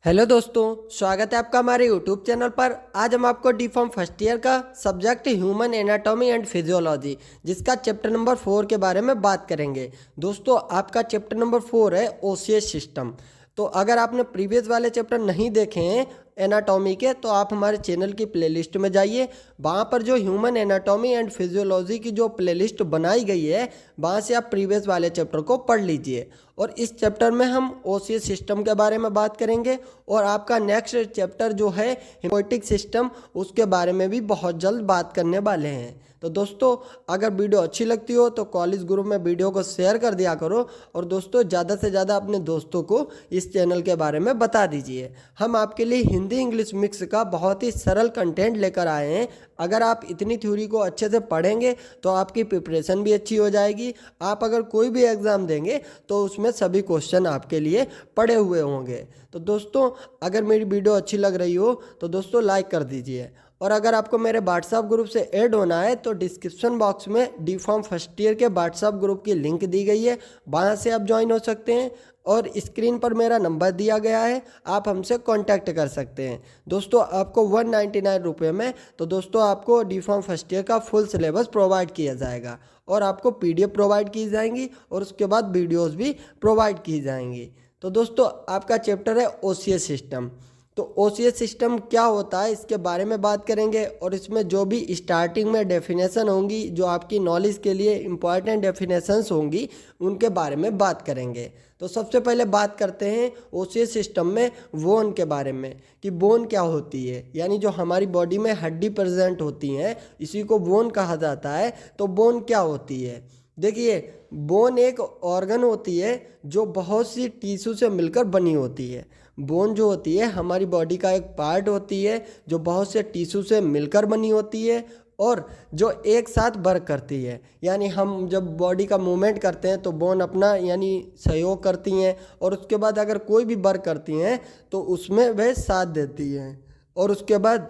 Hello दोस्तों, स्वागत है आपका हमारे यूट्यूब चैनल पर। आज हम आपको डी फॉर्म फर्स्ट ईयर का subject human anatomy and physiology जिसका चैप्टर नंबर 4 के बारे में बात करेंगे। दोस्तों, आपका चैप्टर नंबर 4 है ओसीएस सिस्टम। तो अगर आपने प्रीवियस वाले चैप्टर नहीं देखे हैं एनाटॉमी के, तो आप हमारे चैनल की प्लेलिस्ट में जाइए। वहाँ पर जो ह्यूमन एनाटॉमी एंड फिजियोलॉजी की जो प्लेलिस्ट बनाई गई है, वहाँ से आप प्रीवियस वाले चैप्टर को पढ़ लीजिए। और इस चैप्टर में हम ओसीएस सिस्टम के बारे में बात करेंगे और आपका नेक्स्ट चैप्टर जो है हिमोटिक सिस्टम, उसके बारे में भी बहुत जल्द बात करने वाले हैं। तो दोस्तों, अगर वीडियो अच्छी लगती हो तो कॉलेज ग्रुप में वीडियो को शेयर कर दिया करो और दोस्तों ज़्यादा से ज़्यादा अपने दोस्तों को इस चैनल के बारे में बता दीजिए। हम आपके लिए हिंदी इंग्लिश मिक्स का बहुत ही सरल कंटेंट लेकर आए हैं। अगर आप इतनी थ्योरी को अच्छे से पढ़ेंगे तो आपकी प्रिपरेशन भी अच्छी हो जाएगी। आप अगर कोई भी एग्ज़ाम देंगे तो उसमें सभी क्वेश्चन आपके लिए पड़े हुए होंगे। तो दोस्तों, अगर मेरी वीडियो अच्छी लग रही हो तो दोस्तों लाइक कर दीजिए। और अगर आपको मेरे व्हाट्सएप ग्रुप से ऐड होना है तो डिस्क्रिप्शन बॉक्स में डी फॉर्म फर्स्ट ईयर के व्हाट्सएप ग्रुप की लिंक दी गई है, वहाँ से आप ज्वाइन हो सकते हैं। और स्क्रीन पर मेरा नंबर दिया गया है, आप हमसे कांटेक्ट कर सकते हैं। दोस्तों, आपको 199 रुपये में तो दोस्तों आपको डी फॉर्म फर्स्ट ईयर का फुल सिलेबस प्रोवाइड किया जाएगा और आपको PDF प्रोवाइड की जाएंगी और उसके बाद वीडियोज़ भी प्रोवाइड की जाएंगी। तो दोस्तों, आपका चैप्टर है ओसीएस सिस्टम। तो ओसीएस सिस्टम क्या होता है इसके बारे में बात करेंगे और इसमें जो भी स्टार्टिंग में डेफिनेशन होंगी, जो आपकी नॉलेज के लिए इम्पॉर्टेंट डेफिनेशंस होंगी, उनके बारे में बात करेंगे। तो सबसे पहले बात करते हैं ओसीएस सिस्टम में बोन के बारे में कि बोन क्या होती है। यानी जो हमारी बॉडी में हड्डी प्रेजेंट होती हैं, इसी को बोन कहा जाता है। तो बोन क्या होती है? देखिए, बोन एक ऑर्गन होती है जो बहुत सी टिश्यू से मिलकर बनी होती है। बोन जो होती है हमारी बॉडी का एक पार्ट होती है जो बहुत से टिश्यू से मिलकर बनी होती है और जो एक साथ वर्क करती है। यानी हम जब बॉडी का मूवमेंट करते हैं तो बोन अपना यानी सहयोग करती हैं और उसके बाद अगर कोई भी वर्क करती हैं तो उसमें वह साथ देती हैं। और उसके बाद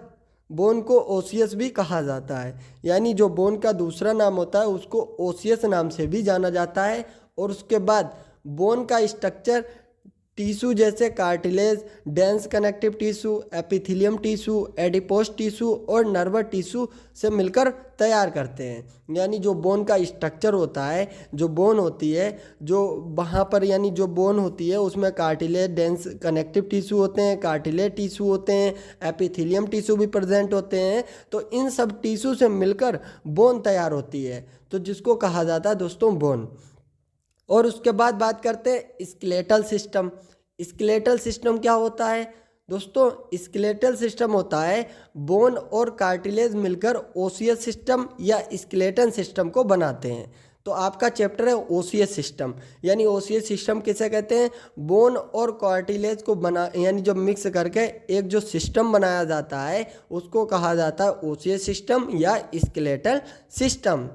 बोन को ओसियस भी कहा जाता है। यानी जो बोन का दूसरा नाम होता है उसको ओसियस नाम से भी जाना जाता है। और उसके बाद बोन का स्ट्रक्चर टिश्यू जैसे cartilage, dense connective tissue, epithelium tissue, adipose tissue और नर्व टिश्यू से मिलकर तैयार करते हैं। यानी जो बोन का स्ट्रक्चर होता है, जो बोन होती है, जो वहाँ पर यानी जो बोन होती है उसमें कार्टिलेज, डेंस कनेक्टिव टिश्यू होते हैं, कार्टिलेज टिश्यू होते हैं, एपिथेलियम टिश्यू भी प्रेजेंट होते हैं। तो इन सब टिश्यू से मिलकर बोन तैयार होती है, तो जिसको कहा जाता है दोस्तों बोन। और उसके बाद बात करते हैं स्केलेटल सिस्टम। स्केलेटल सिस्टम क्या होता है दोस्तों? स्केलेटल सिस्टम होता है बोन और कार्टिलेज मिलकर ओसियस सिस्टम या स्केलेटन सिस्टम को बनाते हैं। तो आपका चैप्टर है ओसियस सिस्टम। यानी ओसियस सिस्टम किसे कहते हैं? बोन और कार्टिलेज को बना यानी जो मिक्स करके एक जो सिस्टम बनाया जाता है उसको कहा जाता है ओसियस सिस्टम या स्केलेटल सिस्टम।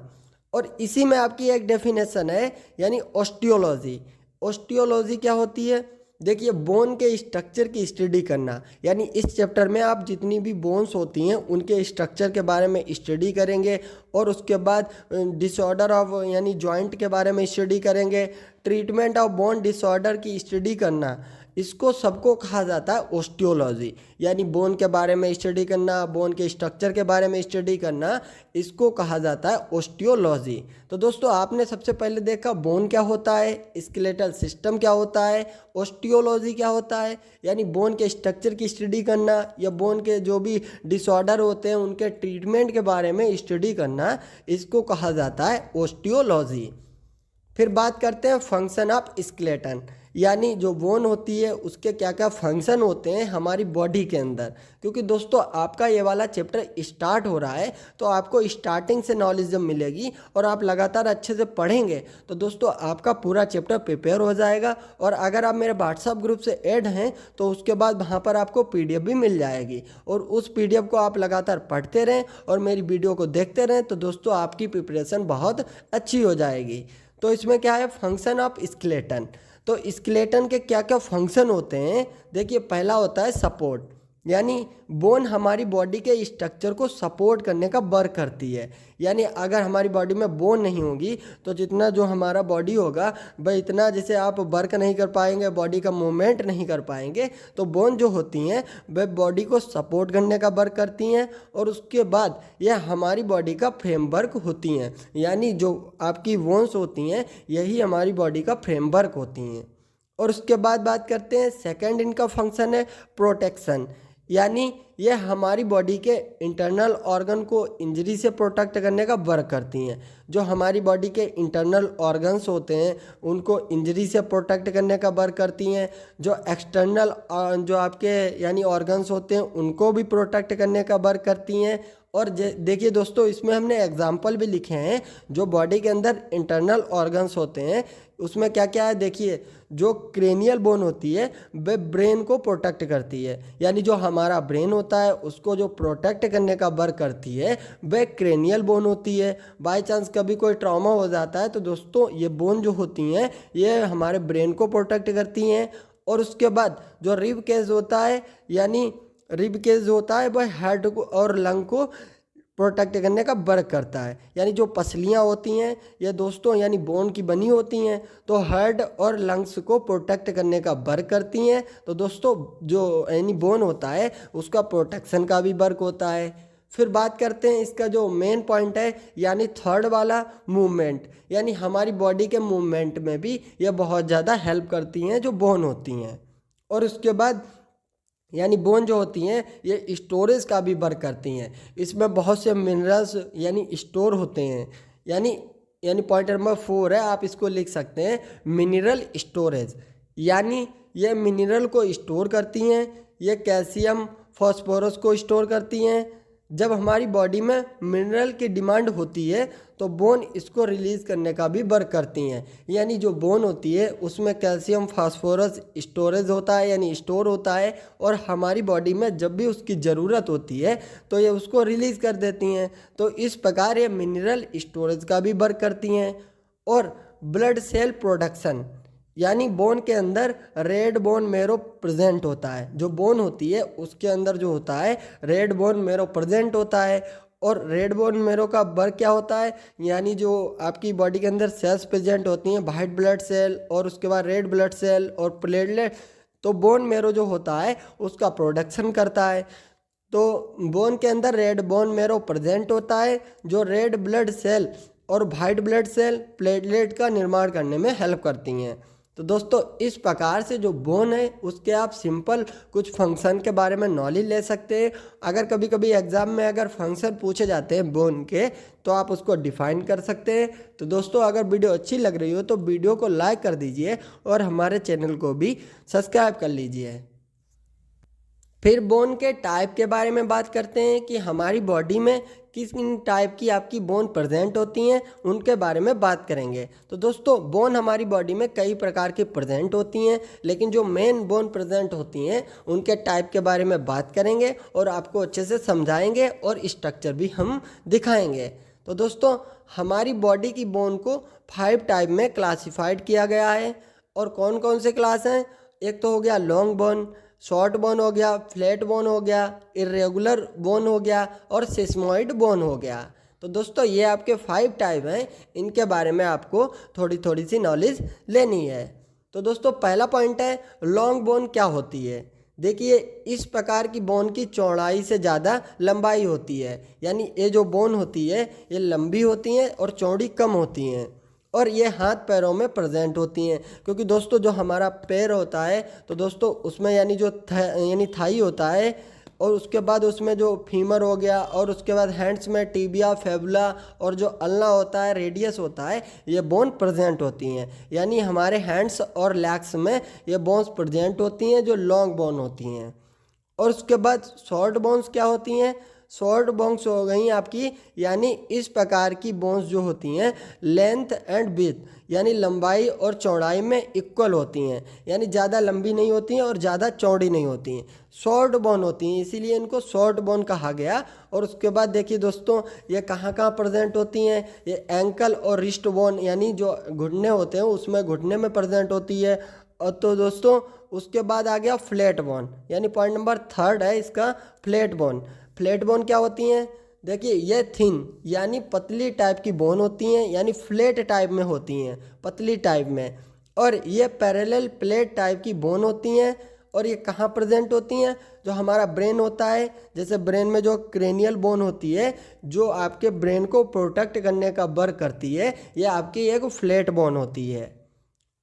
और इसी में आपकी एक डेफिनेशन है यानी ऑस्टियोलॉजी। ऑस्टियोलॉजी क्या होती है? देखिए, बोन के स्ट्रक्चर की स्टडी करना। यानी इस चैप्टर में आप जितनी भी बोन्स होती हैं उनके स्ट्रक्चर के बारे में स्टडी करेंगे और उसके बाद डिसऑर्डर ऑफ यानी जॉइंट के बारे में स्टडी करेंगे। ट्रीटमेंट ऑफ बोन डिसऑर्डर की स्टडी करना, इसको सबको कहा जाता है ऑस्टियोलॉजी। यानी बोन के बारे में स्टडी करना, बोन के स्ट्रक्चर के बारे में स्टडी करना, इसको कहा जाता है ऑस्टियोलॉजी। तो दोस्तों, आपने सबसे पहले देखा बोन क्या होता है, स्केलेटल सिस्टम क्या होता है, ऑस्टियोलॉजी क्या होता है। यानी बोन के स्ट्रक्चर की स्टडी करना या बोन के जो भी डिसऑर्डर होते हैं उनके ट्रीटमेंट के बारे में स्टडी करना, इसको कहा जाता है ऑस्टियोलॉजी। फिर बात करते हैं फंक्शन ऑफ स्केलेटन। यानी जो बोन होती है उसके क्या क्या फंक्शन होते हैं हमारी बॉडी के अंदर। क्योंकि दोस्तों, आपका ये वाला चैप्टर स्टार्ट हो रहा है तो आपको स्टार्टिंग से नॉलेज जब मिलेगी और आप लगातार अच्छे से पढ़ेंगे तो दोस्तों आपका पूरा चैप्टर प्रिपेयर हो जाएगा। और अगर आप मेरे व्हाट्सएप ग्रुप से ऐड हैं तो उसके बाद वहाँ पर आपको PDF भी मिल जाएगी और उस PDF को आप लगातार पढ़ते रहें और मेरी वीडियो को देखते रहें तो दोस्तों आपकी प्रिपरेशन बहुत अच्छी हो जाएगी। तो इसमें क्या है? Function of skeleton. तो स्केलेटन के क्या क्या फंक्शन होते हैं? देखिए, पहला होता है सपोर्ट। यानी बोन हमारी बॉडी के स्ट्रक्चर को सपोर्ट करने का वर्क करती है। यानी अगर हमारी बॉडी में बोन नहीं होगी तो जितना जो हमारा बॉडी होगा वह इतना जैसे आप वर्क नहीं कर पाएंगे, बॉडी का मूवमेंट नहीं कर पाएंगे। तो बोन जो होती हैं वह बॉडी को सपोर्ट करने का वर्क करती हैं और उसके बाद यह हमारी बॉडी का फ्रेमवर्क होती हैं। यानी जो आपकी बोन्स होती हैं यही हमारी बॉडी का फ्रेमवर्क होती हैं। और उसके बाद बात करते हैं सेकंड इनका फंक्शन है प्रोटेक्शन। यानी ये हमारी बॉडी के इंटरनल ऑर्गन को इंजरी से प्रोटेक्ट करने का वर्क करती हैं। जो हमारी बॉडी के इंटरनल ऑर्गन्स होते हैं उनको इंजरी से प्रोटेक्ट करने का वर्क करती हैं। जो एक्सटर्नल जो आपके यानी ऑर्गन्स होते हैं उनको भी प्रोटेक्ट करने का वर्क करती हैं। और देखिए दोस्तों, इसमें हमने एग्जाम्पल भी लिखे हैं। जो बॉडी के अंदर इंटरनल ऑर्गन्स होते हैं उसमें क्या क्या है देखिए। जो क्रेनियल बोन होती है वह ब्रेन को प्रोटेक्ट करती है। यानी जो हमारा ब्रेन होता है उसको जो प्रोटेक्ट करने का वर्क करती है वह क्रेनियल बोन होती है। बाय चांस कभी कोई ट्रॉमा हो जाता है तो दोस्तों ये बोन जो होती हैं ये हमारे ब्रेन को प्रोटेक्ट करती हैं। और उसके बाद जो रिब केज होता है, यानी रिब केज होता है वह हार्ट को और लंग को प्रोटेक्ट करने का वर्क करता है। यानी जो पसलियाँ होती हैं ये दोस्तों यानी बोन की बनी होती हैं तो हार्ट और लंग्स को प्रोटेक्ट करने का वर्क करती हैं। तो दोस्तों जो यानी बोन होता है उसका प्रोटेक्शन का भी वर्क होता है। फिर बात करते हैं इसका जो मेन पॉइंट है यानी थर्ड वाला मूवमेंट। यानी हमारी बॉडी के मूवमेंट में भी ये बहुत ज़्यादा हेल्प करती हैं जो बोन होती हैं। और उसके बाद यानी बोन जो होती हैं ये स्टोरेज का भी वर्क करती हैं। इसमें बहुत से मिनरल्स यानी स्टोर होते हैं। यानी पॉइंट नंबर 4 है, आप इसको लिख सकते हैं मिनरल स्टोरेज। यानी ये मिनरल को स्टोर करती हैं, ये कैल्शियम फॉस्फोरस को स्टोर करती हैं। जब हमारी बॉडी में मिनरल की डिमांड होती है तो बोन इसको रिलीज़ करने का भी वर्क करती हैं। यानी जो बोन होती है उसमें कैल्शियम फास्फोरस स्टोरेज होता है यानी स्टोर होता है और हमारी बॉडी में जब भी उसकी ज़रूरत होती है तो ये उसको रिलीज़ कर देती हैं। तो इस प्रकार ये मिनरल स्टोरेज का भी वर्क करती हैं। और ब्लड सेल प्रोडक्शन, यानी बोन के अंदर रेड बोन मेरो प्रेजेंट होता है। जो बोन होती है उसके अंदर जो होता है रेड बोन मेरो प्रेजेंट होता है। और रेड बोन मेरो का वर्क क्या होता है, यानी जो आपकी बॉडी के अंदर सेल्स प्रेजेंट होती हैं वाइट ब्लड सेल और उसके बाद रेड ब्लड सेल और प्लेटलेट, तो बोन मेरो जो होता है उसका प्रोडक्शन करता है। तो बोन के अंदर रेड बोन मेरो प्रेजेंट होता है जो रेड ब्लड सेल और वाइट ब्लड सेल प्लेटलेट का निर्माण करने में हेल्प करती हैं। तो दोस्तों इस प्रकार से जो बोन है उसके आप सिंपल कुछ फंक्शन के बारे में नॉलेज ले सकते हैं। अगर कभी कभी एग्जाम में अगर फंक्शन पूछे जाते हैं बोन के तो आप उसको डिफाइन कर सकते हैं। तो दोस्तों अगर वीडियो अच्छी लग रही हो तो वीडियो को लाइक कर दीजिए और हमारे चैनल को भी सब्सक्राइब कर लीजिए। फिर बोन के टाइप के बारे में बात करते हैं कि हमारी बॉडी में किस टाइप की आपकी बोन प्रेजेंट होती हैं, उनके बारे में बात करेंगे। तो दोस्तों बोन हमारी बॉडी में कई प्रकार की प्रेजेंट होती हैं, लेकिन जो मेन बोन प्रेजेंट होती हैं उनके टाइप के बारे में बात करेंगे और आपको अच्छे से समझाएंगे और स्ट्रक्चर भी हम दिखाएंगे। तो दोस्तों हमारी बॉडी की बोन को 5 टाइप में क्लासिफाइड किया गया है। और कौन कौन से क्लास हैं, एक तो हो गया लॉन्ग बोन, शॉर्ट बोन हो गया, फ्लैट बोन हो गया, इरेगुलर बोन हो गया और सिस्मोइड बोन हो गया। तो दोस्तों ये आपके 5 टाइप हैं, इनके बारे में आपको थोड़ी थोड़ी सी नॉलेज लेनी है। तो दोस्तों पहला पॉइंट है लॉन्ग बोन क्या होती है। देखिए इस प्रकार की बोन की चौड़ाई से ज़्यादा लंबाई होती है। यानी ये जो बोन होती है ये लंबी होती हैं और चौड़ी कम होती हैं और ये हाथ पैरों में प्रेजेंट होती हैं। क्योंकि दोस्तों जो हमारा पैर होता है तो दोस्तों उसमें यानी जो यानी थाई होता है और उसके बाद उसमें जो फीमर हो गया और उसके बाद हैंड्स में टिबिया फेबुला और जो अल्ना होता है रेडियस होता है ये बोन प्रेजेंट होती हैं। यानी हमारे हैंड्स और लेग्स में ये बोन्स प्रेजेंट होती हैं जो लॉन्ग बोन होती हैं। और उसके बाद शॉर्ट बोन्स क्या होती हैं, शॉर्ट बोन्स हो गई आपकी, यानी इस प्रकार की बोन्स जो होती हैं लेंथ एंड विड्थ यानी लंबाई और चौड़ाई में इक्वल होती हैं। यानी ज़्यादा लंबी नहीं होती हैं और ज़्यादा चौड़ी नहीं होती हैं, शॉर्ट बोन होती हैं, इसीलिए इनको शॉर्ट बोन कहा गया। और उसके बाद देखिए दोस्तों ये कहाँ कहाँ प्रेजेंट होती हैं, ये एंकल और रिस्ट बोन यानी जो घुटने होते हैं उसमें घुटने में प्रेजेंट होती है। और तो दोस्तों उसके बाद आ गया फ्लैट बोन, यानी पॉइंट नंबर 3 है इसका फ्लैट बोन। फ्लैट बोन क्या होती हैं? देखिए ये थिन यानी पतली टाइप की बोन होती हैं, यानी फ्लैट टाइप में होती हैं, पतली टाइप में। और ये पैरेलल प्लेट टाइप की बोन होती हैं। और ये कहाँ प्रेजेंट होती हैं? जो हमारा ब्रेन होता है, जैसे ब्रेन में जो क्रेनियल बोन होती है जो आपके ब्रेन को प्रोटेक्ट करने का वर्क करती है, ये आपकी एक फ्लैट बोन होती है।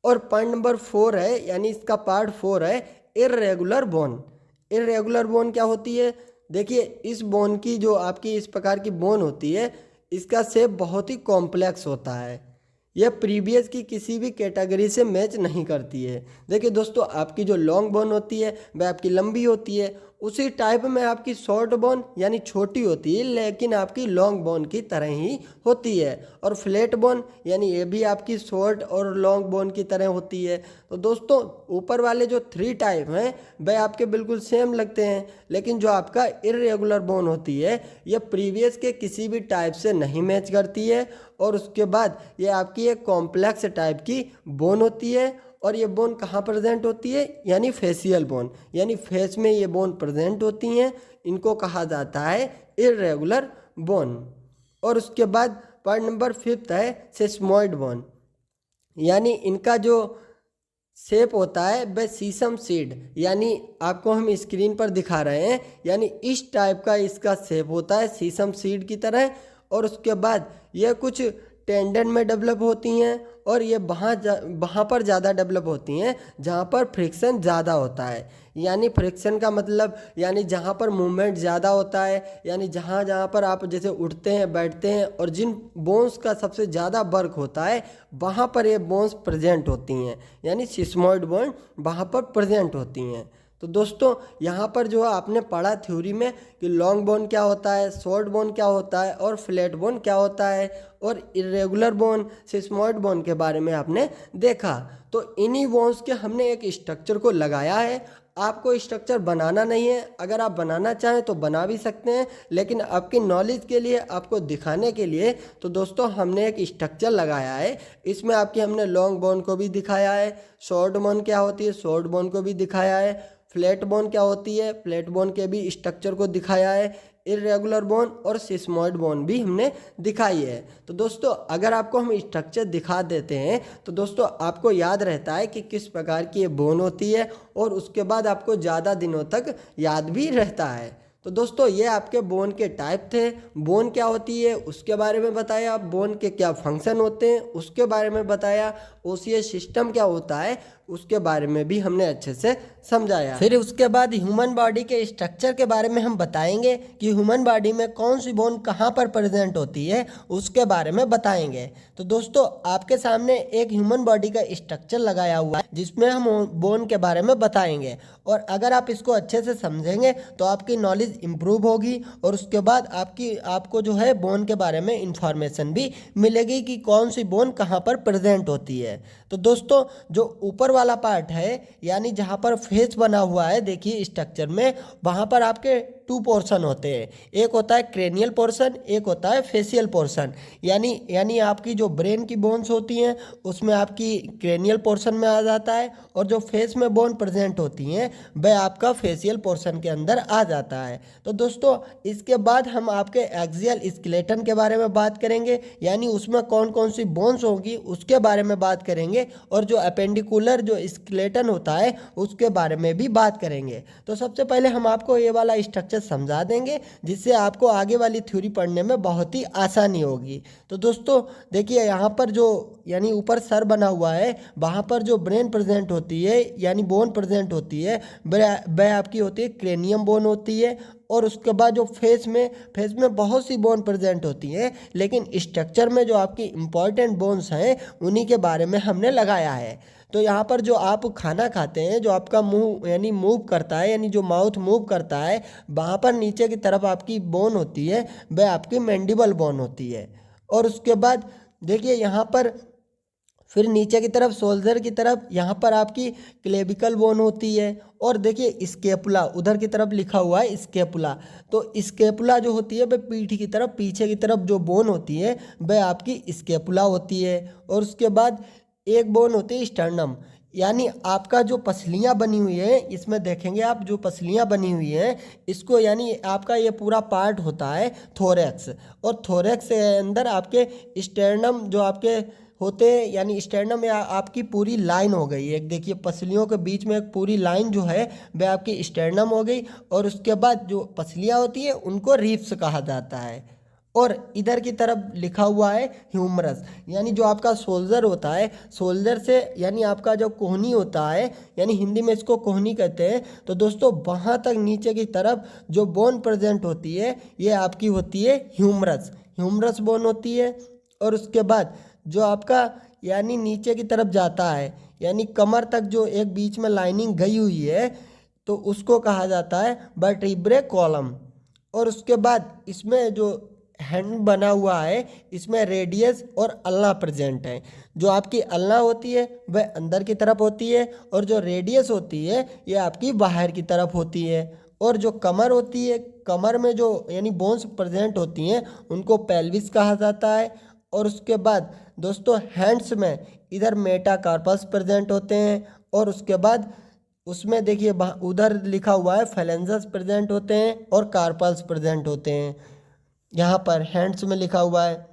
और पॉइंट नंबर 4 है, यानी इसका पार्ट 4 है, इर्रेगुलर बोन। इर्रेगुलर बोन क्या होती है? देखिए इस बोन की जो आपकी इस प्रकार की बोन होती है, इसका शेप बहुत ही कॉम्प्लेक्स होता है। यह प्रीवियस की किसी भी कैटेगरी से मैच नहीं करती है। देखिए दोस्तों, आपकी जो लॉन्ग बोन होती है वह आपकी लंबी होती है, उसी टाइप में आपकी शॉर्ट बोन यानी छोटी होती है लेकिन आपकी लॉन्ग बोन की तरह ही होती है। और फ्लैट बोन यानी ये भी आपकी शॉर्ट और लॉन्ग बोन की तरह होती है। तो दोस्तों ऊपर वाले जो 3 टाइप हैं वह आपके बिल्कुल सेम लगते हैं, लेकिन जो आपका इर्रेगुलर बोन होती है यह प्रीवियस के किसी भी टाइप से नहीं मैच करती है। और उसके बाद ये आपकी एक कॉम्प्लेक्स टाइप की बोन होती है। और ये बोन कहाँ प्रेजेंट होती है? यानी फेशियल बोन, यानी फेस में ये बोन प्रेजेंट होती हैं। इनको कहा जाता है इर्रेगुलर बोन। और उसके बाद पॉइंट नंबर 5 है सेस्मोइड बोन, यानी इनका जो शेप होता है वह सीसम सीड, यानी आपको हम स्क्रीन पर दिखा रहे हैं, यानी इस टाइप का इसका शेप होता है सीसम सीड की तरह। और उसके बाद यह कुछ टेंडन में डेवलप होती हैं और ये वहाँ पर ज़्यादा डेवलप होती हैं जहाँ पर फ्रिक्शन ज़्यादा होता है। यानी फ्रिक्शन का मतलब यानी जहाँ पर मूवमेंट ज़्यादा होता है, यानी जहाँ जहाँ पर आप जैसे उठते हैं बैठते हैं और जिन बोन्स का सबसे ज़्यादा वर्क होता है वहाँ पर ये बोन्स प्रेजेंट होती हैं, यानी सिस्मोइड बोन वहाँ पर प्रेजेंट होती हैं। तो दोस्तों यहाँ पर जो आपने पढ़ा थ्योरी में कि लॉन्ग बोन क्या होता है, शॉर्ट बोन क्या होता है और फ्लैट बोन क्या होता है, और इरेगुलर बोन सिस्मोइड बोन के बारे में आपने देखा। तो इन्हीं बोन्स के हमने एक स्ट्रक्चर को लगाया है। आपको स्ट्रक्चर बनाना नहीं है, अगर आप बनाना चाहें तो बना भी सकते हैं, लेकिन आपकी नॉलेज के लिए, आपको दिखाने के लिए तो दोस्तों हमने एक स्ट्रक्चर लगाया है। इसमें आपकी हमने लॉन्ग बोन को भी दिखाया है, शॉर्ट बोन क्या होती है शॉर्ट बोन को भी दिखाया है, फ्लैट बोन क्या होती है फ्लैट बोन के भी स्ट्रक्चर को दिखाया है, इर्रेगुलर बोन और सिस्मोइड बोन भी हमने दिखाई है। तो दोस्तों अगर आपको हम स्ट्रक्चर दिखा देते हैं तो दोस्तों आपको याद रहता है कि किस प्रकार की ये बोन होती है और उसके बाद आपको ज़्यादा दिनों तक याद भी रहता है। तो दोस्तों ये आपके बोन के टाइप थे। बोन क्या होती है उसके बारे में बताया, बोन के क्या फंक्शन होते हैं उसके बारे में बताया, ओसीएस सिस्टम क्या होता है उसके बारे में भी हमने अच्छे से समझाया। फिर उसके बाद ह्यूमन बॉडी के स्ट्रक्चर के बारे में हम बताएंगे कि ह्यूमन बॉडी में कौन सी बोन कहाँ पर प्रेजेंट होती है उसके बारे में बताएंगे। तो दोस्तों आपके सामने एक ह्यूमन बॉडी का स्ट्रक्चर लगाया हुआ है जिसमें हम बोन के बारे में बताएंगे, और अगर आप इसको अच्छे से समझेंगे तो आपकी नॉलेज इम्प्रूव होगी और उसके बाद आपको जो है बोन के बारे में इंफॉर्मेशन भी मिलेगी कि कौन सी बोन कहाँ पर प्रेजेंट होती है। तो दोस्तों जो ऊपर वाला पार्ट है यानी जहाँ पर फेस बना हुआ है, देखिए स्ट्रक्चर में वहाँ पर आपके 2 पोर्शन होते हैं, एक होता है क्रेनियल पोर्शन, एक होता है फेशियल पोर्शन। यानी आपकी जो ब्रेन की बोन्स होती हैं उसमें आपकी क्रेनियल पोर्शन में आ जाता है, और जो फेस में बोन प्रेजेंट होती हैं वह आपका फेशियल पोर्शन के अंदर आ जाता है। तो दोस्तों इसके बाद हम आपके एक्सियल स्केलेटन के बारे में बात करेंगे, यानी उसमें कौन कौन सी बोन्स होगी उसके बारे में बात करेंगे, और जो अपेंडिकुलर जो स्केलेटन होता है उसके बारे में भी बात करेंगे। तो सबसे पहले हम आपको ये वाला स्ट्रक्चर समझा देंगे जिससे आपको आगे वाली थ्योरी पढ़ने में बहुत ही आसानी होगी। तो दोस्तों देखिए यहाँ पर जो यानी ऊपर सर बना हुआ है वहाँ पर जो ब्रेन प्रेजेंट होती है यानी बोन प्रेजेंट होती है वह आपकी होती है क्रेनियम बोन होती है। और उसके बाद जो फेस में बहुत सी बोन प्रेजेंट होती हैं, लेकिन स्ट्रक्चर में जो आपकी इम्पॉर्टेंट बोन्स हैं उन्हीं के बारे में हमने लगाया है। तो यहाँ पर जो आप खाना खाते हैं, जो आपका मुंह यानी मूव करता है, यानी जो माउथ मूव करता है, वहाँ पर नीचे की तरफ आपकी बोन होती है वह आपकी मैंडिबल बोन होती है। और उसके बाद देखिए यहाँ पर फिर नीचे की तरफ शोल्डर की तरफ यहाँ पर आपकी क्लेविकल बोन होती है, और देखिए स्केपुला उधर की तरफ लिखा हुआ है स्केपुला। तो स्केपुला जो होती है वह पीठ की तरफ पीछे की तरफ जो बोन होती है वह आपकी स्केपुला होती है। और उसके बाद एक बोन होती है स्टर्नम, यानी आपका जो पसलियाँ बनी हुई है, इसमें देखेंगे आप जो पसलियाँ बनी हुई हैं इसको, यानी आपका ये पूरा पार्ट होता है थोरैक्स, और थोरैक्स के अंदर आपके स्टर्नम जो आपके होते हैं, यानी स्टर्नम में आपकी पूरी लाइन हो गई। एक देखिए पसलियों के बीच में एक पूरी लाइन जो है वह आपकी स्टर्नम हो गई, और उसके बाद जो पसलियाँ होती है उनको रिब्स कहा जाता है। और इधर की तरफ लिखा हुआ है ह्यूमरस, यानी जो आपका सोल्जर होता है, सोल्जर से यानी आपका जो कोहनी होता है, यानी हिंदी में इसको कोहनी कहते हैं। तो दोस्तों वहाँ तक नीचे की तरफ जो बोन प्रेजेंट होती है ये आपकी होती है ह्यूमरस, ह्यूमरस बोन होती है। और उसके बाद जो आपका यानी नीचे की तरफ जाता है, यानी कमर तक जो एक बीच में लाइनिंग गई हुई है, तो उसको कहा जाता है वर्टिब्रे कॉलम। और उसके बाद इसमें जो हैंड बना हुआ है इसमें रेडियस और अल्ना प्रेजेंट है। जो आपकी अल्ना होती है वह अंदर की तरफ होती है, और जो रेडियस होती है ये आपकी बाहर की तरफ होती है। और जो कमर होती है, कमर में जो यानी बोन्स प्रेजेंट होती हैं उनको पेल्विस कहा जाता है। और उसके बाद दोस्तों हैंड्स में इधर मेटाकार्पस प्रेजेंट होते हैं, और उसके बाद उसमें देखिए उधर लिखा हुआ है फेलेंजस प्रेजेंट होते हैं और कार्पल्स प्रेजेंट होते हैं, यहाँ पर हैंड्स में लिखा हुआ है।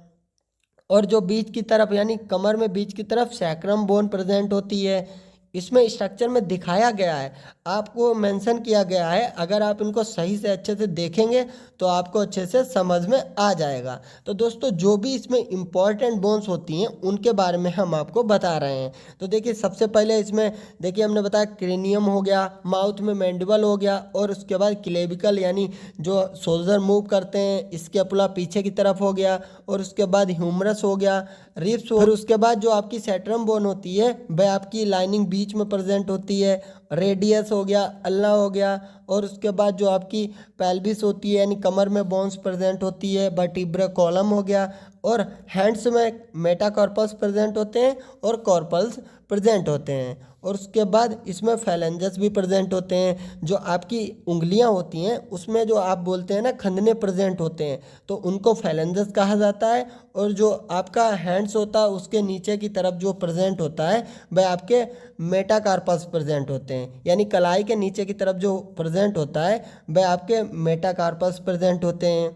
और जो बीच की तरफ यानी कमर में बीच की तरफ सैक्रम बोन प्रेजेंट होती है। इसमें स्ट्रक्चर में दिखाया गया है, आपको मेंशन किया गया है, अगर आप इनको सही से अच्छे से देखेंगे तो आपको अच्छे से समझ में आ जाएगा। तो दोस्तों जो भी इसमें इम्पॉर्टेंट बोन्स होती हैं उनके बारे में हम आपको बता रहे हैं। तो देखिए सबसे पहले इसमें देखिए हमने बताया क्रेनियम हो गया, माउथ में मैंडिबल हो गया, और उसके बाद क्लेविकल यानी जो सोल्जर मूव करते हैं स्कैपुला पीछे की तरफ हो गया, और उसके बाद ह्यूमरस हो गया, रिब्स, और उसके बाद जो आपकी सैट्रम बोन होती है वह आपकी लाइनिंग बीच में प्रेजेंट होती है, रेडियस हो गया, अल्ना हो गया, और उसके बाद जो आपकी पेल्विस होती है यानी कमर में बोन्स प्रेजेंट होती है, वर्टिब्रा कॉलम हो गया, और हैंड्स में मेटाकार्पस प्रेजेंट होते हैं और कॉर्पल्स प्रेजेंट होते हैं। और उसके बाद इसमें फैलेंजस भी प्रेजेंट होते हैं। जो आपकी उंगलियां होती हैं उसमें जो आप बोलते हैं ना खंदने प्रेजेंट होते हैं, तो उनको फैलेंजस कहा जाता है। और जो आपका हैंड्स होता है उसके नीचे की तरफ जो प्रेजेंट होता है वह आपके मेटाकार्पस प्रेजेंट होते हैं, यानी कलाई के नीचे की तरफ जो प्रेजेंट होता है वह आपके मेटाकार्पस प्रेजेंट होते हैं।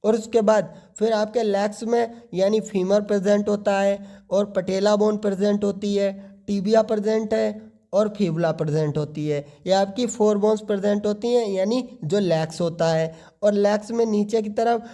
और उसके बाद फिर आपके लेग्स में यानी फीमर प्रेजेंट होता है, और पटेला बोन प्रेजेंट होती है, टीबिया प्रेजेंट है, और फिबुला प्रेजेंट होती है। ये आपकी 4 बोन्स प्रेजेंट होती हैं, यानी जो लेग्स होता है। और लेग्स में नीचे की तरफ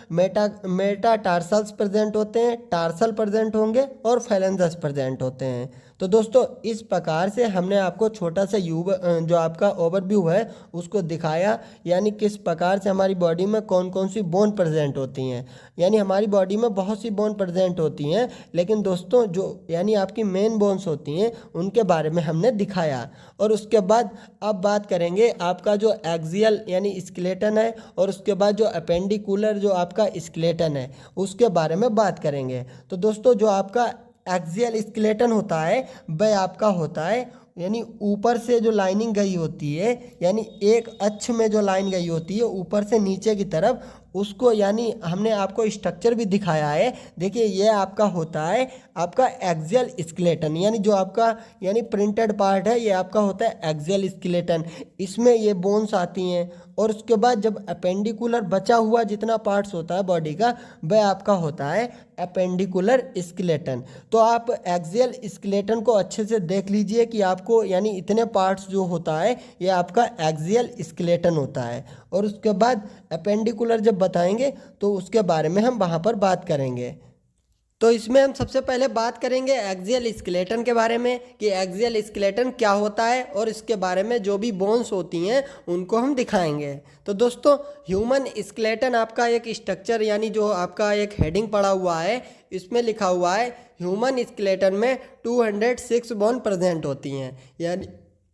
मेटाटार्सल्स प्रेजेंट होते हैं, टार्सल प्रेजेंट होंगे, और फैलेंजस प्रेजेंट होते हैं। तो दोस्तों इस प्रकार से हमने आपको छोटा सा जो आपका ओवरव्यू है उसको दिखाया, यानी किस प्रकार से हमारी बॉडी में कौन कौन सी बोन प्रेजेंट होती हैं। यानी हमारी बॉडी में बहुत सी बोन प्रेजेंट होती हैं, लेकिन दोस्तों जो यानी आपकी मेन बोन्स होती हैं उनके बारे में हमने दिखाया। और उसके बाद अब बात करेंगे आपका जो एक्सियल यानी स्केलेटन है, और उसके बाद जो अपेंडिकुलर जो आपका स्केलेटन है उसके बारे में बात करेंगे। तो दोस्तों जो आपका एक्सियल स्केलेटन होता है वह आपका होता है यानी ऊपर से जो लाइनिंग गई होती है, यानी एक अक्ष में जो लाइन गई होती है ऊपर से नीचे की तरफ, उसको यानी हमने आपको स्ट्रक्चर भी दिखाया है। देखिए ये आपका होता है आपका एक्सियल स्केलेटन, यानी जो आपका यानी प्रिंटेड पार्ट है ये आपका होता है एक्सियल स्केलेटन। इसमें ये बोन्स आती हैं, और उसके बाद जब अपेंडिकुलर बचा हुआ जितना पार्ट्स होता है बॉडी का वह आपका होता है अपेंडिकुलर स्केलेटन। तो आप एक्सियल स्केलेटन को अच्छे से देख लीजिए कि आपको यानी इतने पार्ट्स जो होता है ये आपका एक्सियल स्केलेटन होता है। और उसके बाद अपेंडिकुलर जब बताएंगे तो उसके बारे में हम वहाँ पर बात करेंगे। तो इसमें हम सबसे पहले बात करेंगे एक्सियल स्केलेटन के बारे में कि एक्सियल स्केलेटन क्या होता है, और इसके बारे में जो भी बोन्स होती हैं उनको हम दिखाएंगे। तो दोस्तों ह्यूमन स्केलेटन आपका एक स्ट्रक्चर यानी जो आपका एक हेडिंग पड़ा हुआ है इसमें लिखा हुआ है ह्यूमन स्केलेटन में 206 बोन प्रेजेंट होती हैं। यानी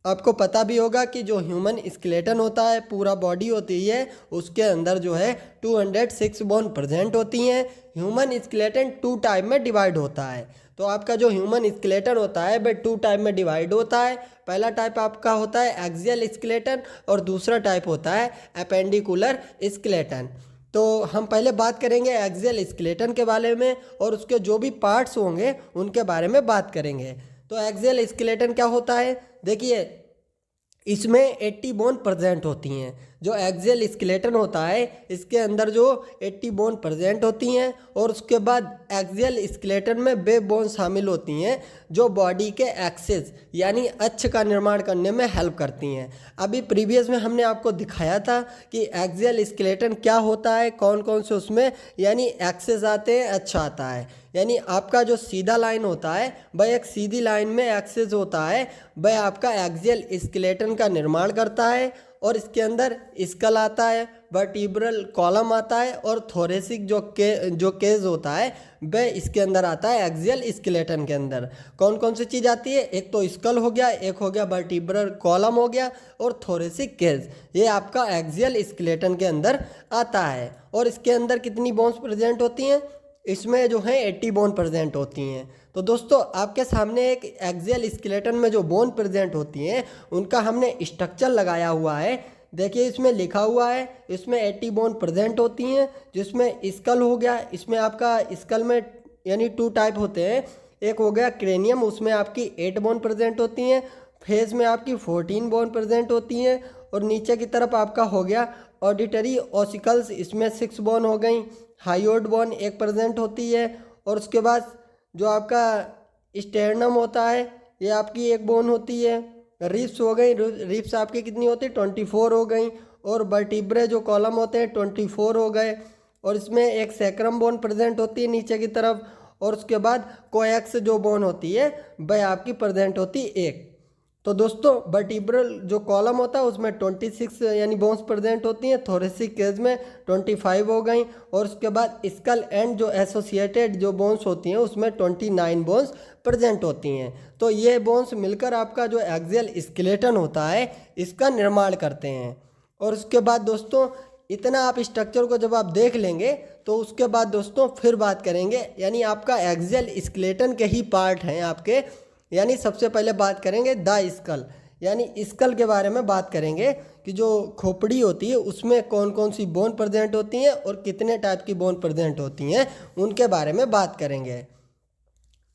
आपको पता भी होगा कि जो ह्यूमन स्केलेटन होता है पूरा बॉडी होती है उसके अंदर जो है 206 बोन प्रेजेंट होती हैं। ह्यूमन स्केलेटन 2 टाइप में डिवाइड होता है। तो आपका जो ह्यूमन स्केलेटन होता है वह 2 टाइप में डिवाइड होता है। पहला टाइप आपका होता है एक्सियल स्केलेटन, और दूसरा टाइप होता है अपेंडिकुलर स्केलेटन। तो हम पहले बात करेंगे एक्सियल स्केलेटन के बारे में, और उसके जो भी पार्ट्स होंगे उनके बारे में बात करेंगे। तो एक्सियल स्केलेटन क्या होता है, देखिए इसमें 80 बोन प्रेजेंट होती हैं। जो एक्सियल स्केलेटन होता है इसके अंदर जो 80 बोन प्रेजेंट होती हैं, और उसके बाद एक्सियल स्केलेटन में वे बोन शामिल होती हैं जो बॉडी के एक्सिस यानी अक्ष का निर्माण करने में हेल्प करती हैं। अभी प्रीवियस में हमने आपको दिखाया था कि एक्सियल स्केलेटन क्या होता है, कौन कौन से उसमें यानी एक्सिस आते हैं, अक्ष आता है। यानी आपका जो सीधा लाइन होता है वह एक सीधी लाइन में एक्सिस होता है, वह आपका एक्सियल स्केलेटन का निर्माण करता है। और इसके अंदर स्कल आता है, वर्टिब्रल कॉलम आता है, और थोरेसिक जो केज होता है वह इसके अंदर आता है एक्सियल स्केलेटन के अंदर। कौन कौन सी चीज़ आती है, एक तो स्कल हो गया, एक हो गया वर्टिब्रल कॉलम हो गया, और थोरेसिक केज, ये आपका एक्सियल स्केलेटन के अंदर आता है। और इसके अंदर कितनी बोन्स प्रेजेंट होती हैं, इसमें जो है 80 बोन प्रेजेंट होती हैं। तो दोस्तों आपके सामने एक एक्सियल स्केलेटन में जो बोन प्रेजेंट होती हैं उनका हमने स्ट्रक्चर लगाया हुआ है। देखिए इसमें लिखा हुआ है, इसमें 80 बोन प्रेजेंट होती हैं, जिसमें स्कल हो गया, इसमें आपका स्कल में यानी 2 टाइप होते हैं। एक हो गया क्रेनियम, उसमें आपकी 8 बोन प्रेजेंट होती हैं, फेस में आपकी 14 बोन प्रेजेंट होती हैं, और नीचे की तरफ आपका हो गया ऑडिटरी ऑसिकल्स, इसमें 6 बोन हो गई, हाइयोड बोन 1 प्रेजेंट होती है, और उसके बाद जो आपका स्टेरनम होता है ये आपकी 1 बोन होती है, रिब्स हो गई, रिब्स आपकी कितनी होती है 24 हो गई, और वर्टिब्रे जो कॉलम होते हैं 24 हो गए, और इसमें एक सैक्रम बोन प्रेजेंट होती है नीचे की तरफ, और उसके बाद कोएक्स जो बोन होती है वह आपकी प्रेजेंट होती है 1। तो दोस्तों वर्टिब्रल जो कॉलम होता है उसमें 26 यानी बोन्स प्रेजेंट होती हैं, थोरेसिक केज में 25 हो गई, और उसके बाद स्कल एंड जो एसोसिएटेड जो बोन्स होती हैं उसमें 29 बोन्स प्रेजेंट होती हैं। तो ये बोन्स मिलकर आपका जो एक्सियल स्केलेटन होता है इसका निर्माण करते हैं। और उसके बाद दोस्तों इतना आप स्ट्रक्चर को जब आप देख लेंगे तो उसके बाद दोस्तों फिर बात करेंगे, यानी आपका एक्सियल स्केलेटन के ही पार्ट हैं आपके। यानी सबसे पहले बात करेंगे द स्कल, यानी स्कल के बारे में बात करेंगे कि जो खोपड़ी होती है उसमें कौन कौन सी बोन प्रेजेंट होती हैं और कितने टाइप की बोन प्रेजेंट होती हैं उनके बारे में बात करेंगे।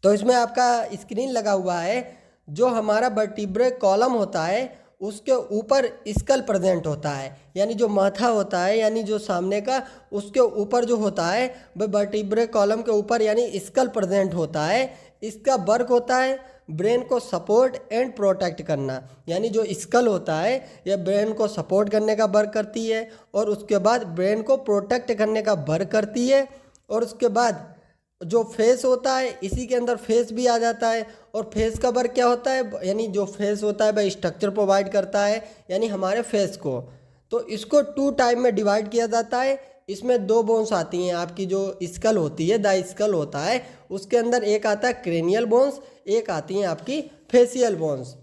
तो इसमें आपका स्क्रीन लगा हुआ है, जो हमारा वर्टिब्रे कॉलम होता है उसके ऊपर स्कल प्रेजेंट होता है, यानी जो माथा होता है यानी जो सामने का उसके ऊपर जो होता है वह वर्टिब्रे कॉलम के ऊपर यानी स्कल प्रेजेंट होता है। इसका वर्क होता है ब्रेन को सपोर्ट एंड प्रोटेक्ट करना, यानी जो स्कल होता है यह ब्रेन को सपोर्ट करने का वर्क करती है, और उसके बाद ब्रेन को प्रोटेक्ट करने का वर्क करती है। और उसके बाद जो फेस होता है इसी के अंदर फेस भी आ जाता है, और फेस का वर्क क्या होता है, यानी जो फेस होता है वह स्ट्रक्चर प्रोवाइड करता है यानी हमारे फेस को। तो इसको 2 टाइप में डिवाइड किया जाता है। इसमें 2 बोन्स आती हैं आपकी, जो स्कल होती है द स्कल होता है उसके अंदर एक आता है क्रेनियल बोन्स, एक आती हैं आपकी फेसियल बोन्स।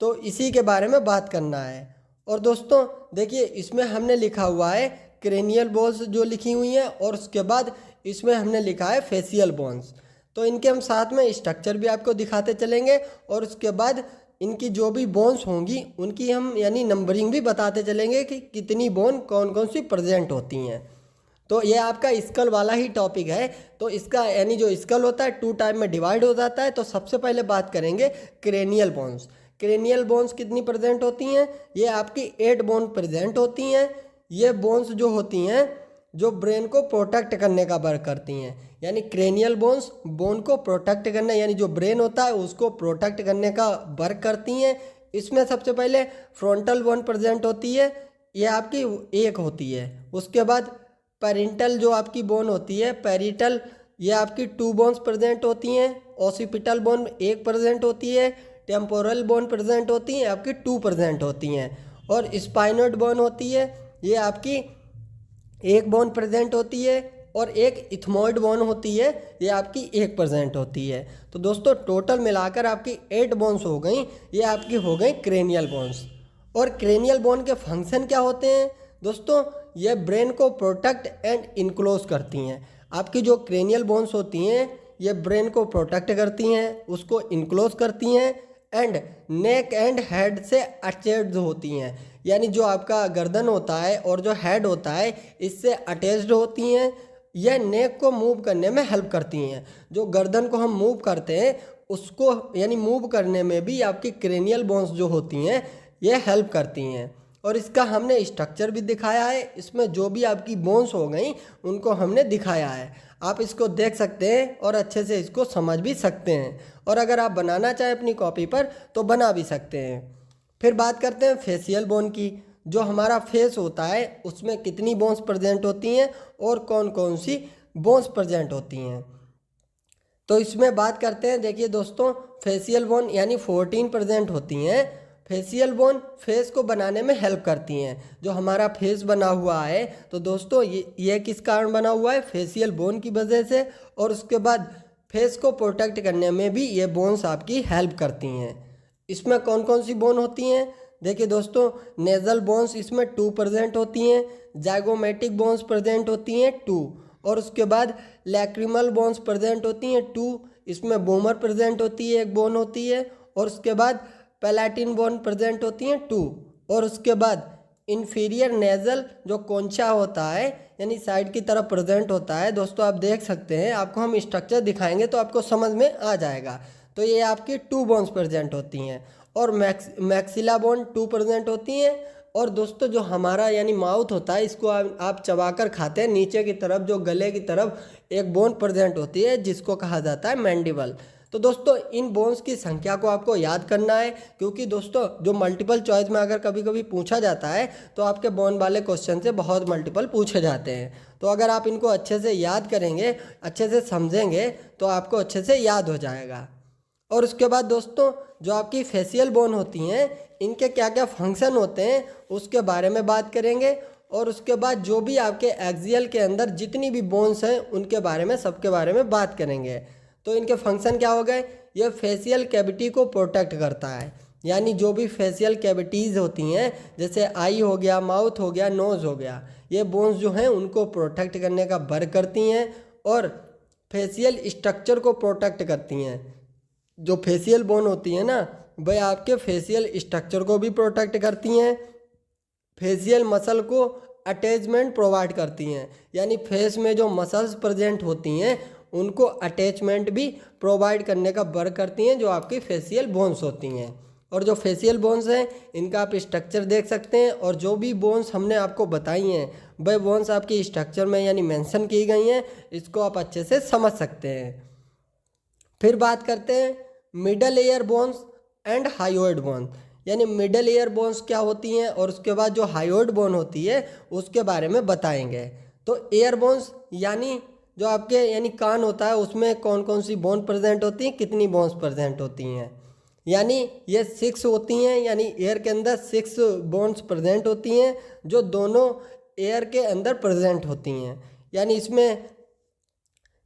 तो इसी के बारे में बात करना है। और दोस्तों देखिए इसमें हमने लिखा हुआ है क्रेनियल बोन्स जो लिखी हुई हैं, और उसके बाद इसमें हमने लिखा है फेसियल बोन्स। तो इनके हम साथ में स्ट्रक्चर भी आपको दिखाते चलेंगे, और उसके बाद इनकी जो भी बोन्स होंगी उनकी हम यानी नंबरिंग भी बताते चलेंगे कि कितनी बोन कौन कौन सी प्रेजेंट होती हैं। तो ये आपका स्कल वाला ही टॉपिक है। तो इसका यानी जो स्कल होता है 2 टाइप में डिवाइड हो जाता है। तो सबसे पहले बात करेंगे क्रेनियल बोन्स। क्रेनियल बोन्स कितनी प्रेजेंट होती हैं, ये आपकी 8 बोन प्रेजेंट होती हैं। ये बोन्स जो होती हैं जो ब्रेन को प्रोटेक्ट करने का वर्क करती हैं, यानी क्रेनियल बोन्स बोन को प्रोटेक्ट करने यानी जो ब्रेन होता है उसको प्रोटेक्ट करने का वर्क करती हैं। इसमें सबसे पहले फ्रंटल बोन प्रेजेंट होती है, ये आपकी 1 होती है। उसके बाद पेरिंटल जो आपकी बोन होती है पेरिटल, ये आपकी 2 बोन्स प्रेजेंट होती हैं। ऑसिपिटल बोन 1 प्रेजेंट होती है। टेम्पोरल बोन प्रेजेंट होती हैं आपकी 2 प्रेजेंट होती हैं। और स्पाइनोइड बोन होती है, ये आपकी 1 बोन प्रेजेंट होती है। और एक इथमोइड बोन होती है, ये आपकी 1 प्रेजेंट होती है। तो दोस्तों टोटल मिलाकर आपकी 8 बोन्स हो गई, ये आपकी हो गई क्रेनियल बोन्स। और क्रेनियल बोन के फंक्शन क्या होते हैं दोस्तों, ये ब्रेन को प्रोटेक्ट एंड इनक्लोज करती हैं। आपकी जो क्रेनियल बोन्स होती हैं ये ब्रेन को प्रोटेक्ट करती हैं, उसको इनक्लोज करती हैं, एंड नेक एंड हेड से अटैच्ड होती हैं, यानी जो आपका गर्दन होता है और जो हेड होता है इससे अटैच्ड होती हैं। यह नेक को मूव करने में हेल्प करती हैं। जो गर्दन को हम मूव करते हैं उसको यानी मूव करने में भी आपकी क्रेनियल बोन्स जो होती हैं ये हेल्प करती हैं। और इसका हमने स्ट्रक्चर भी दिखाया है, इसमें जो भी आपकी बोन्स हो गई उनको हमने दिखाया है। आप इसको देख सकते हैं और अच्छे से इसको समझ भी सकते हैं, और अगर आप बनाना चाहें अपनी कॉपी पर तो बना भी सकते हैं। फिर बात करते हैं फेशियल बोन की। जो हमारा फेस होता है उसमें कितनी बोन्स प्रेजेंट होती हैं और कौन कौन सी बोन्स प्रेजेंट होती हैं, तो इसमें बात करते हैं। देखिए दोस्तों, फेशियल बोन यानी 14 प्रेजेंट होती हैं। फेशियल बोन फेस को बनाने में हेल्प करती हैं। जो हमारा फेस बना हुआ है तो दोस्तों ये किस कारण बना हुआ है, फेशियल बोन की वजह से। और उसके बाद फेस को प्रोटेक्ट करने में भी ये बोन्स आपकी हेल्प करती हैं। इसमें कौन कौन सी बोन होती हैं, देखिए दोस्तों, नेजल बोन्स इसमें 2 प्रेजेंट होती हैं, जाइगोमेटिक बोन्स प्रेजेंट होती हैं 2, और उसके बाद लैक्रिमल बोन्स प्रेजेंट होती हैं 2, इसमें बोमर प्रेजेंट होती है, एक बोन होती है, और उसके बाद पैलाटिन बोन प्रेजेंट होती हैं 2, और उसके बाद इन्फीरियर नेजल जो कोंचा होता है यानी साइड की तरफ प्रेजेंट होता है। दोस्तों आप देख सकते हैं, आपको हम स्ट्रक्चर दिखाएंगे तो आपको समझ में आ जाएगा। तो ये आपकी 2 बोन्स प्रेजेंट होती हैं, और मैक्सिला बोन 2 प्रेजेंट होती हैं। और दोस्तों जो हमारा यानी माउथ होता है, इसको आप चबाकर खाते हैं, नीचे की तरफ जो गले की तरफ एक बोन प्रेजेंट होती है जिसको कहा जाता है मैंडिबल। तो दोस्तों इन बोन्स की संख्या को आपको याद करना है, क्योंकि दोस्तों जो मल्टीपल चॉइस में अगर कभी कभी पूछा जाता है तो आपके बोन वाले क्वेश्चन से बहुत मल्टीपल पूछे जाते हैं। तो अगर आप इनको अच्छे से याद करेंगे, अच्छे से समझेंगे तो आपको अच्छे से याद हो जाएगा। और उसके बाद दोस्तों जो आपकी फेशियल बोन होती हैं इनके क्या क्या फंक्शन होते हैं उसके बारे में बात करेंगे। और उसके बाद जो भी आपके एक्सियल के अंदर जितनी भी बोन्स हैं उनके बारे में, सबके बारे में बात करेंगे। तो इनके फंक्शन क्या हो गए, ये फेशियल कैविटी को प्रोटेक्ट करता है, यानी जो भी फेशियल कैविटीज़ होती हैं जैसे आई हो गया, माउथ हो गया, नोज़ हो गया, ये बोन्स जो हैं उनको प्रोटेक्ट करने का वर्क करती हैं और फेशियल स्ट्रक्चर को प्रोटेक्ट करती हैं। जो फेशियल बोन होती है ना वह आपके फेशियल स्ट्रक्चर को भी प्रोटेक्ट करती हैं, फेशियल मसल को अटैचमेंट प्रोवाइड करती हैं, यानी फेस में जो मसल्स प्रेजेंट होती हैं उनको अटैचमेंट भी प्रोवाइड करने का वर्क करती हैं, जो आपकी फेशियल बोन्स होती हैं। और जो फेशियल बोन्स हैं इनका आप स्ट्रक्चर देख सकते हैं, और जो भी बोन्स हमने आपको बताई हैं वह बोन्स आपकी स्ट्रक्चर में यानी मेंशन की गई हैं, इसको आप अच्छे से समझ सकते हैं। फिर बात करते हैं middle ear bones and hyoid bones, यानी मिडल ईयर बोन्स क्या होती हैं और उसके बाद जो हायोइड बोन होती है उसके बारे में बताएंगे। तो ईयर बोन्स यानी जो आपके यानी कान होता है उसमें कौन कौन सी बोन प्रेजेंट होती हैं, कितनी बोन्स प्रेजेंट होती हैं, यानी ये 6 होती हैं, यानी ईयर के अंदर 6 बोन्स प्रेजेंट होती हैं जो दोनों ईयर के अंदर प्रेजेंट होती हैं। यानी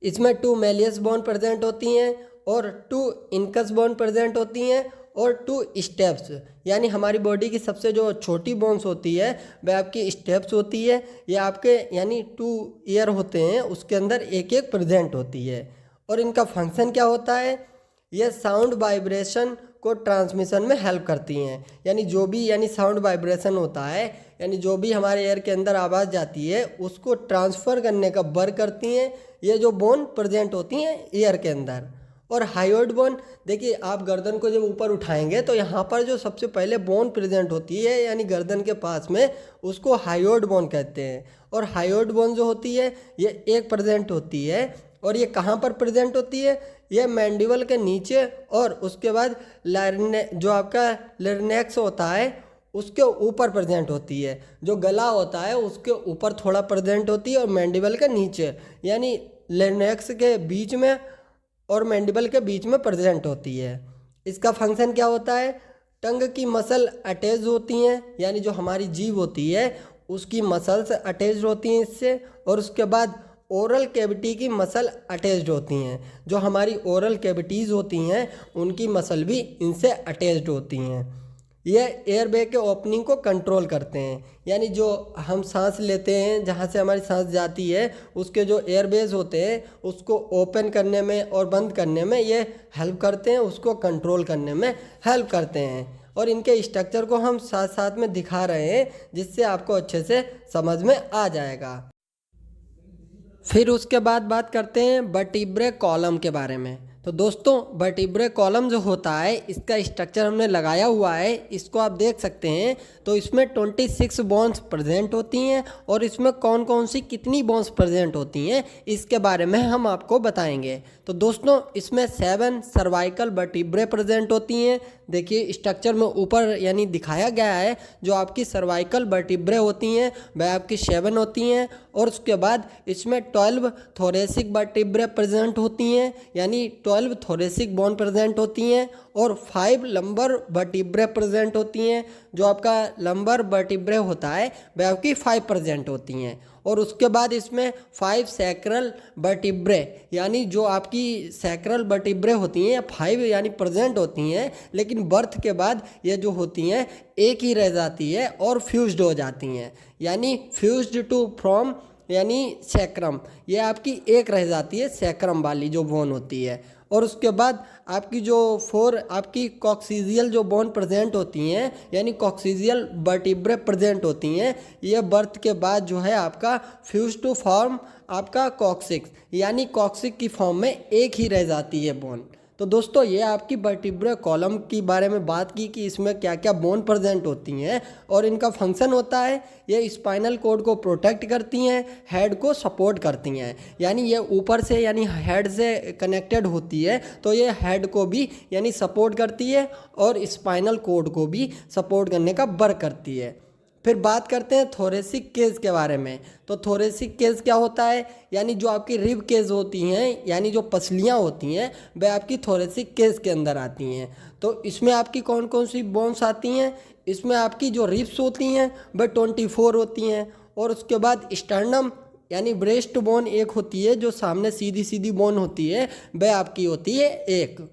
इसमें 2 मेलियस बोन प्रेजेंट होती हैं और 2 इनकस बोन प्रेजेंट होती हैं और 2 स्टेप्स, यानी हमारी बॉडी की सबसे जो छोटी बोन्स होती है वह आपकी स्टेप्स होती है। ये आपके यानी 2 ईयर होते हैं उसके अंदर एक एक प्रेजेंट होती है। और इनका फंक्शन क्या होता है, ये साउंड वाइब्रेशन को ट्रांसमिशन में हेल्प करती हैं, यानी जो भी यानी साउंड वाइब्रेशन होता है यानी जो भी हमारे एयर के अंदर आवाज़ जाती है उसको ट्रांसफ़र करने का वर्क करती हैं ये जो बोन प्रेजेंट होती हैं ईयर के अंदर। और हायोइड बोन, देखिए आप गर्दन को जब ऊपर उठाएंगे तो यहाँ पर जो सबसे पहले बोन प्रेजेंट होती है यानी गर्दन के पास में, उसको हायोइड बोन कहते हैं। और हायोइड बोन जो होती है ये एक प्रेजेंट होती है, और ये कहाँ पर प्रेजेंट होती है, ये मैंडिबल के नीचे और उसके बाद जो आपका लैरिंक्स होता है उसके ऊपर प्रेजेंट होती है। जो गला होता है उसके ऊपर थोड़ा प्रेजेंट होती है और मैंडिबल के नीचे, यानी लैरिंक्स के बीच में और मैंडिबल के बीच में प्रेजेंट होती है। इसका फंक्शन क्या होता है, टंग की मसल अटैच होती हैं, यानी जो हमारी जीभ होती है उसकी मसल्स अटैच होती हैं इससे। और उसके बाद ओरल कैविटी की मसल अटैच्ड होती हैं, जो हमारी ओरल कैविटीज़ होती हैं उनकी मसल भी इनसे अटैच्ड होती हैं। ये एयरवे के ओपनिंग को कंट्रोल करते हैं, यानी जो हम सांस लेते हैं जहाँ से हमारी सांस जाती है उसके जो एयरवेज होते हैं उसको ओपन करने में और बंद करने में ये हेल्प करते हैं, उसको कंट्रोल करने में हेल्प करते हैं। और इनके स्ट्रक्चर को हम साथ साथ में दिखा रहे हैं जिससे आपको अच्छे से समझ में आ जाएगा। फिर उसके बाद बात करते हैं वर्टिब्रे कॉलम के बारे में। तो दोस्तों वर्टिब्रे कॉलम जो होता है इसका स्ट्रक्चर हमने लगाया हुआ है, इसको आप देख सकते हैं। तो इसमें 26 बोन्स प्रेजेंट होती हैं और इसमें कौन कौन सी कितनी बोन्स प्रेजेंट होती हैं इसके बारे में हम आपको बताएंगे। तो दोस्तों इसमें 7 सर्वाइकल वर्टिब्रे प्रेजेंट होती हैं। देखिए स्ट्रक्चर में ऊपर यानी दिखाया गया है, जो आपकी सर्वाइकल वर्टिब्रे होती हैं वह आपकी 7 होती हैं। और उसके बाद इसमें 12 थोरेसिक वर्टिब्रे प्रेजेंट होती हैं, यानी 12 थोरेसिक बोन प्रेजेंट होती हैं और 5 लंबर वर्टिब्रे प्रेजेंट होती हैं। जो आपका लंबर वर्टिब्रे होता है वह आपकी 5 प्रेजेंट होती हैं। और उसके बाद इसमें 5 सैक्रल वर्टिब्रे, यानी जो आपकी सैक्रल वर्टिब्रे होती हैं 5 यानी प्रेजेंट होती हैं, लेकिन बर्थ के बाद ये जो होती हैं एक ही रह जाती है और फ्यूज्ड हो जाती हैं, यानी फ्यूज्ड टू फ्रॉम यानी सैक्रम, ये आपकी एक रह जाती है सैक्रम वाली जो बोन होती है। और उसके बाद आपकी जो 4 आपकी कॉक्सीजियल जो बोन प्रेजेंट होती हैं, यानी कॉक्सीजियल वर्टिब्रे प्रेजेंट होती हैं, ये बर्थ के बाद जो है आपका फ्यूज टू फॉर्म आपका कॉक्सिक्स, यानी कॉक्सिक की फॉर्म में एक ही रह जाती है बोन। तो दोस्तों ये आपकी वर्टिब्रे कॉलम की बारे में बात की कि इसमें क्या क्या बोन प्रेजेंट होती हैं और इनका फंक्शन होता है। ये स्पाइनल कोड को प्रोटेक्ट करती हैं, हेड को सपोर्ट करती हैं, यानी ये ऊपर से यानी हेड से कनेक्टेड होती है, तो ये हेड को भी यानी सपोर्ट करती है और स्पाइनल कोड को भी सपोर्ट करने का वर्क करती है। फिर बात करते हैं थोरेसिक केज के बारे में। तो थोरेसिक केज क्या होता है, यानी जो आपकी रिब केज होती हैं, यानी जो पसलियाँ होती हैं वह आपकी थोरेसिक केज के अंदर आती हैं। तो इसमें आपकी कौन कौन सी बोन्स आती हैं, इसमें आपकी जो रिब्स होती हैं वह 24 होती हैं। और उसके बाद स्टर्नम यानी ब्रेस्ट बोन एक होती है, जो सामने सीधी सीधी बोन होती है वह आपकी होती है एक।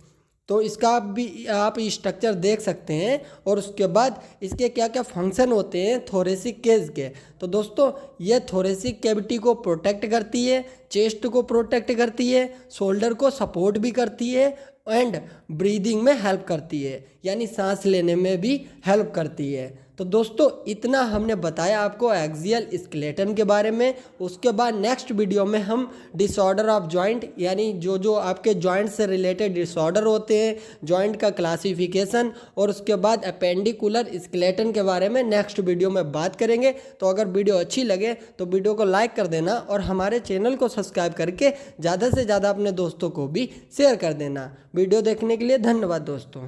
तो इसका भी आप स्ट्रक्चर देख सकते हैं। और उसके बाद इसके क्या क्या फंक्शन होते हैं थोरेसिक केज के। तो दोस्तों ये थोरेसिक कैविटी को प्रोटेक्ट करती है, चेस्ट को प्रोटेक्ट करती है, शोल्डर को सपोर्ट भी करती है एंड ब्रीदिंग में हेल्प करती है, यानी सांस लेने में भी हेल्प करती है। तो दोस्तों इतना हमने बताया आपको एक्सियल स्केलेटन के बारे में। उसके बाद नेक्स्ट वीडियो में हम डिसऑर्डर ऑफ जॉइंट, यानी जो जो आपके जॉइंट से रिलेटेड डिसऑर्डर होते हैं, जॉइंट का क्लासिफिकेशन, और उसके बाद अपेंडिकुलर स्केलेटन के बारे में नेक्स्ट वीडियो में बात करेंगे। तो अगर वीडियो अच्छी लगे तो वीडियो को लाइक कर देना और हमारे चैनल को सब्सक्राइब करके ज़्यादा से ज़्यादा अपने दोस्तों को भी शेयर कर देना। वीडियो देखने के लिए धन्यवाद दोस्तों।